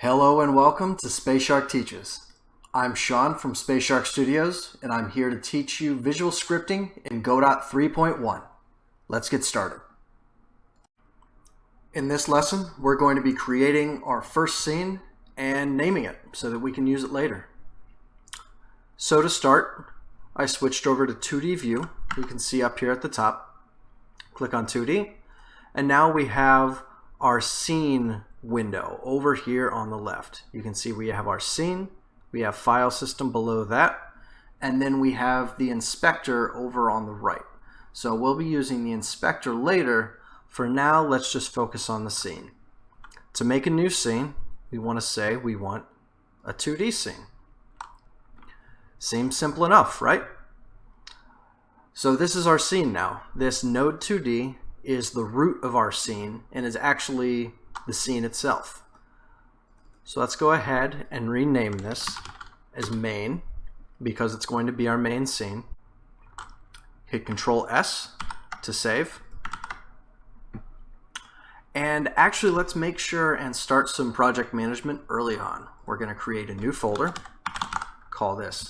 Hello and welcome to Space Shark Teaches. I'm Sean from Space Shark Studios, and I'm here to teach you visual scripting in Godot 3.1. Let's get started. In this lesson, we're going to be creating our first scene and naming it so that we can use it later. So to start, I switched over to 2D view. You can see up here at the top. Click on 2D, and now we have our scene window over here on the left. You can see we have our scene, we have file system below that, and then we have the inspector over on the right. So we'll be using the inspector later. For now, let's just focus on the scene. To make a new scene, we want to say we want a 2D scene. Seems simple enough, right? So this is our scene now. This node 2D is the root of our scene and is actually the scene itself. So let's go ahead and rename this as main because it's going to be our main scene. Hit Control S to save. And actually, let's make sure and start some project management early on. We're going to create a new folder, call this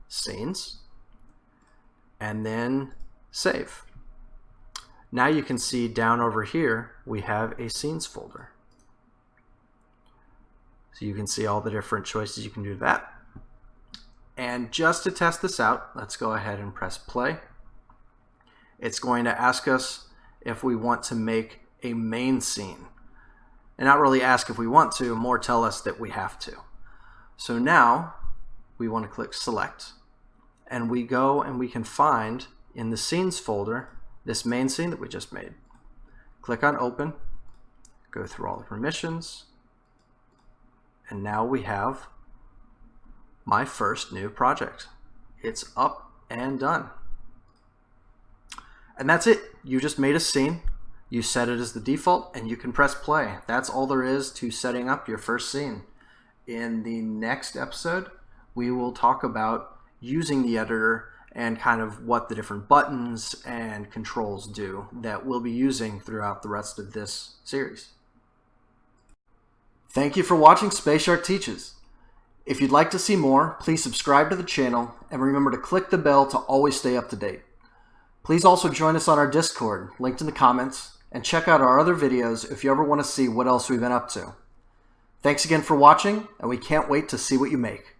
Scenes, and then save. Now you can see down over here we have a scenes folder. So you can see all the different choices you can do to that. And just to test this out, let's go ahead and press play. It's going to ask us if we want to make a main scene. And not really ask if we want to, more tell us that we have to. So now we want to click select, and we go and we can find in the scenes folder this main scene that we just made. Click on open, go through all the permissions, and now we have my first new project. It's up and done. And that's it. You just made a scene, you set it as the default, and you can press play. That's all there is to setting up your first scene. In the next episode, we will talk about using the editor and kind of what the different buttons and controls do that we'll be using throughout the rest of this series. Thank you for watching Space Shark Teaches. If you'd like to see more, please subscribe to the channel and remember to click the bell to always stay up to date. Please also join us on our Discord, linked in the comments, and check out our other videos if you ever want to see what else we've been up to. Thanks again for watching, and we can't wait to see what you make.